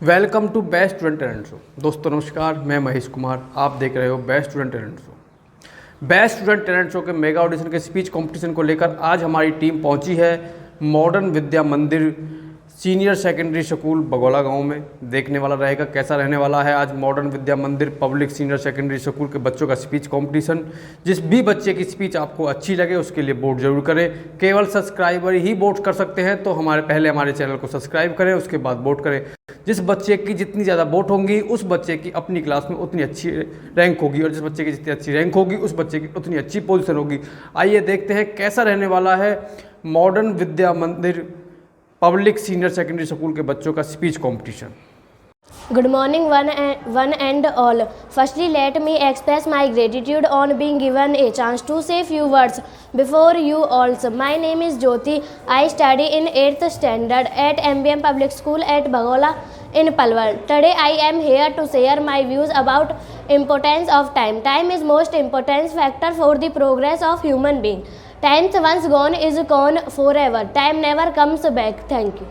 Welcome to best student talent show. दोस्तों नमस्कार, मैं महेश कुमार, आप देख रहे हो best student talent show. Best student talent show के मेगा ऑडिशन के स्पीच कंपटीशन को लेकर आज हमारी टीम पहुंची है मॉडर्न विद्या मंदिर सीनियर सेकेंडरी स्कूल बगौला गांव में। देखने वाला रहेगा कैसा रहने वाला है आज मॉडर्न विद्या मंदिर पब्लिक सीनियर सेकेंडरी स्कूल के बच्चों का स्पीच कंपटीशन। जिस भी बच्चे की स्पीच आपको अच्छी लगे उसके लिए वोट जरूर करें। केवल सब्सक्राइबर ही वोट कर सकते हैं, तो हमारे चैनल को सब्सक्राइब करें, उसके बाद वोट करें। जिस बच्चे की जितनी ज़्यादा वोट होंगी उस बच्चे की अपनी क्लास में उतनी अच्छी रैंक होगी, और जिस बच्चे की जितनी अच्छी रैंक होगी उस बच्चे की उतनी अच्छी पोजीशन होगी। आइए देखते हैं कैसा रहने वाला है मॉडर्न विद्या मंदिर पब्लिक सीनियर सेकेंडरी स्कूल के बच्चों का speech competition. Good morning, one and all. Firstly, let me express my gratitude on being given a chance to say few words before you all. My name is Jyoti. I study in 8th standard at MBM Public School at Bagola in Palwal. Today, I am here to share my views about importance of time. Time is most important factor for the progress of human being. Time once gone is gone forever. Time never comes back. Thank you.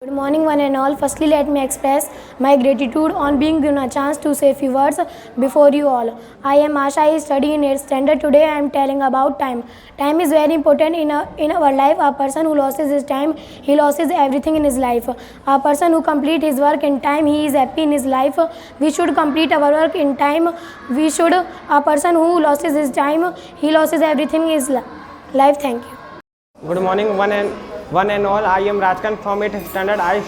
Good morning one and all. Firstly, let me express my gratitude on being given a chance to say few words before you all. I am Asha. I study in 8th standard. Today I am telling about time. Time is very important in our life. A person who loses his time, he loses everything in his life. A person who complete his work in time, he is happy in his life. We should complete our work in time. A person who loses his time, he loses everything in his life. Thank you. Good morning, one and all. I am Rajkan from 8th standard. I am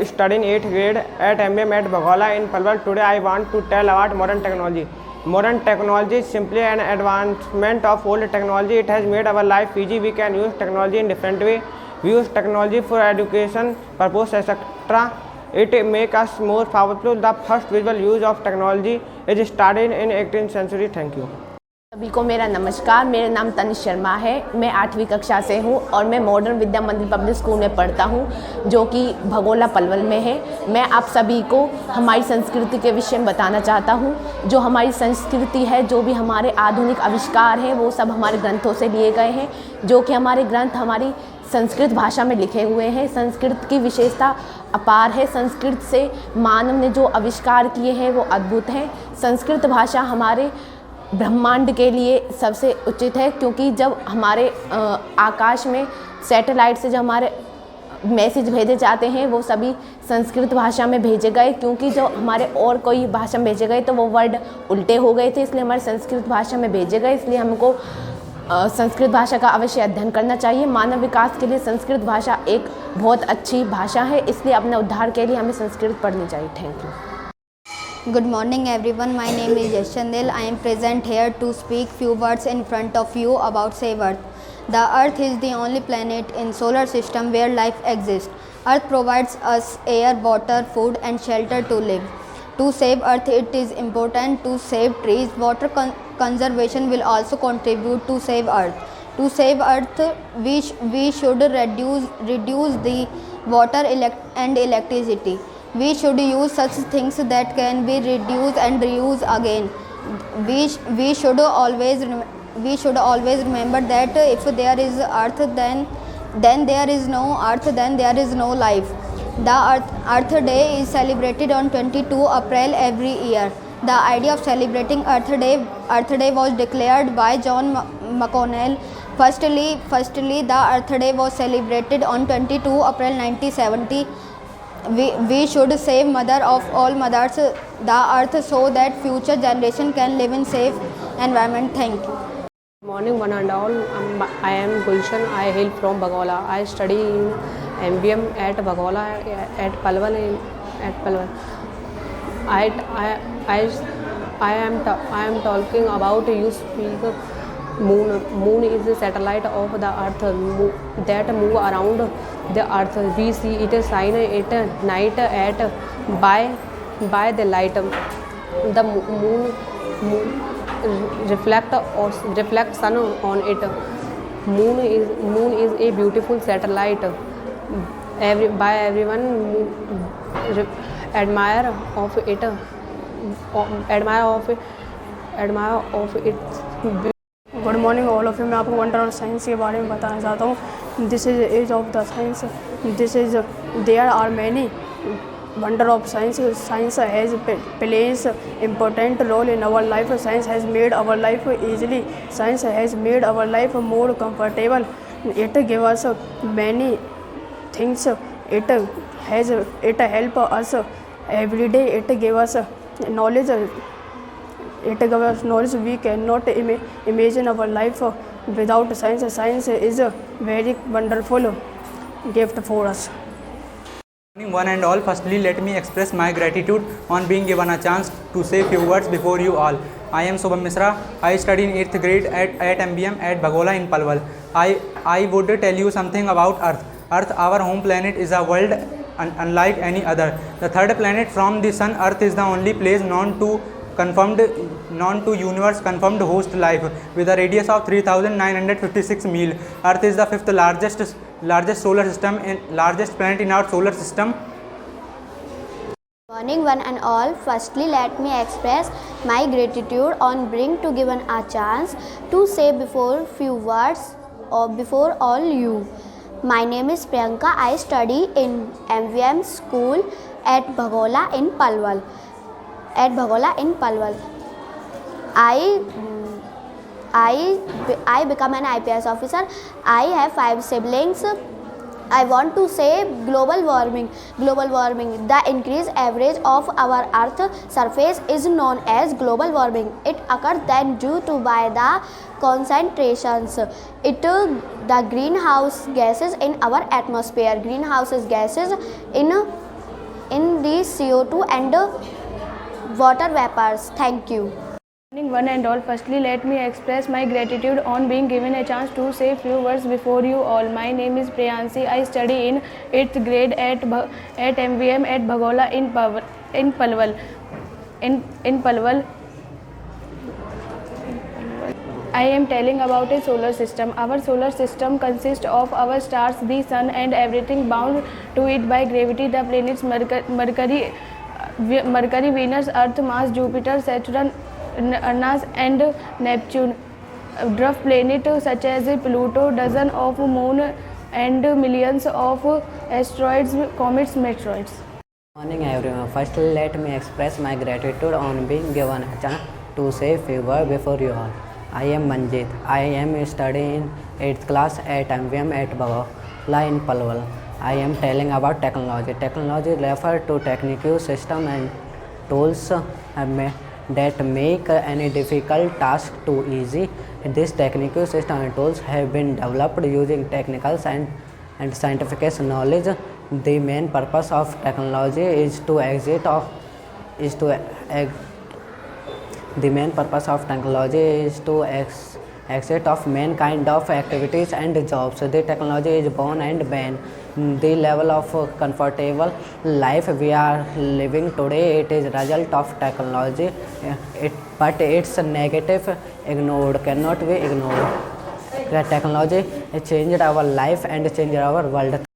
studying 8th grade at MBM at Bagola in Palwal. Today I want to tell about modern technology. Modern technology is simply an advancement of old technology. It has made our life easy. We can use technology in different way. We use technology for education purpose, etc. It makes us more powerful. The first visual use of technology is started in 18th century. Thank you. सभी को मेरा नमस्कार। मेरा नाम तनिष शर्मा है। मैं 8वीं कक्षा से हूँ और मैं मॉडर्न विद्या मंदिर पब्लिक स्कूल में पढ़ता हूँ, जो कि भगोला पलवल में है। मैं आप सभी को हमारी संस्कृति के विषय में बताना चाहता हूँ। जो हमारी संस्कृति है, जो भी हमारे आधुनिक आविष्कार हैं, वो सब हमारे ग्रंथों से लिए गए हैं, जो कि हमारे ग्रंथ हमारी संस्कृत भाषा में लिखे हुए हैं। संस्कृत की विशेषता अपार है। संस्कृत से मानव ने जो आविष्कार किए हैं वो अद्भुत हैं। संस्कृत भाषा हमारे ब्रह्मांड के लिए सबसे उचित है, क्योंकि जब हमारे आकाश में सैटेलाइट से जब हमारे मैसेज भेजे जाते हैं वो सभी संस्कृत भाषा में भेजे गए, क्योंकि जो हमारे और कोई भाषा में भेजे गए तो वो वर्ड उल्टे हो गए थे, इसलिए हमारे संस्कृत भाषा में भेजे गए। इसलिए हमको संस्कृत भाषा का अवश्य अध्ययन करना चाहिए। मानव विकास के लिए संस्कृत भाषा एक बहुत अच्छी भाषा है, इसलिए अपने उद्धार के लिए हमें संस्कृत पढ़नी चाहिए। Thank you. Good morning everyone, my name is Yash Chandel. I am present here to speak few words in front of you about Save Earth. The Earth is the only planet in solar system where life exists. Earth provides us air, water, food and shelter to live. To save Earth, it is important to save trees. Water conservation will also contribute to save Earth. To save Earth, we should reduce the water and electricity. We should use such things that can be reduced and reused again. We should always remember that if there is earth, then there is no earth, then there is no life. The Earth Day is celebrated on 22 April every year. The idea of celebrating Earth Day was declared by John McConnell. Firstly, the Earth Day was celebrated on 22 April 1970. We should save mother of all mothers, the earth, so that future generation can live in safe environment. Thank you. Good morning one and all. I am Gulshan. I hail from Bagola. I study in MBM at Bagola at Palwal. I am talking about you speak moon. Moon is a satellite of the earth that move around the earth. We see it shine at night by the light. The moon reflect sun on it. Moon is a beautiful satellite. Everyone admire of it. Good morning all of you. मैं आपको wonder of science के बारे में बताना चाहता हूँ। This is the age of the science. There are many wonder of science. Science has plays important role in our life. Science has made our life easily. Science has made our life more comfortable. It gives us many things. It help us every day. It gives us knowledge. It gives us knowledge. We cannot imagine our life without science. Science is a very wonderful gift for us. Morning one and all, firstly let me express my gratitude on being given a chance to say few words before you all. I am Subham Misra. I study in 8th grade at MBM at Bhagola in Palwal. I would tell you something about Earth. Earth, our home planet, is a world unlike any other. The third planet from the sun, Earth is the only place known to universe confirmed host life with a radius of 3956 mil. Earth is the fifth largest solar system and largest planet in our solar system. Morning one and all, firstly let me express my gratitude on being given a chance to say before few words or before all you. My name is Priyanka. I study in MVM school at Bhagola in Palwal. I become an IPS officer. I have 5 siblings. I want to say global warming. The increased average of our Earth surface is known as global warming. It occurs then due to by the concentrations. The greenhouse gases in our atmosphere. Greenhouse gases in the CO2 and water vapors. Thank you. Morning one and all, firstly let me express my gratitude on being given a chance to say few words before you all. My name is Priyansi. I study in 8th grade at MVM at Bhagola in Palwal. I am telling about a solar system. Our solar system consists of our stars, the sun and everything bound to it by gravity. The planets Mercury, Venus, Earth, Mars, Jupiter, Saturn, Uranus and Neptune, dwarf planets such as Pluto, dozens of moons and millions of asteroids, comets, meteoroids. Morning everyone. Firstly let me express my gratitude on being given a chance to say few words before you all. I am Manjit. I am studying 8th class at MVM at Bhagola in Palwal. I am telling about technology. Technology refers to technical system and tools that make any difficult task too easy. This technical system and tools have been developed using technical and scientific knowledge. The main purpose of technology is to exit of mankind of activities and jobs. The technology is born and ban the level of comfortable life we are living today. It is result of technology, but its negative cannot be ignored. The technology changed our life and changed our world.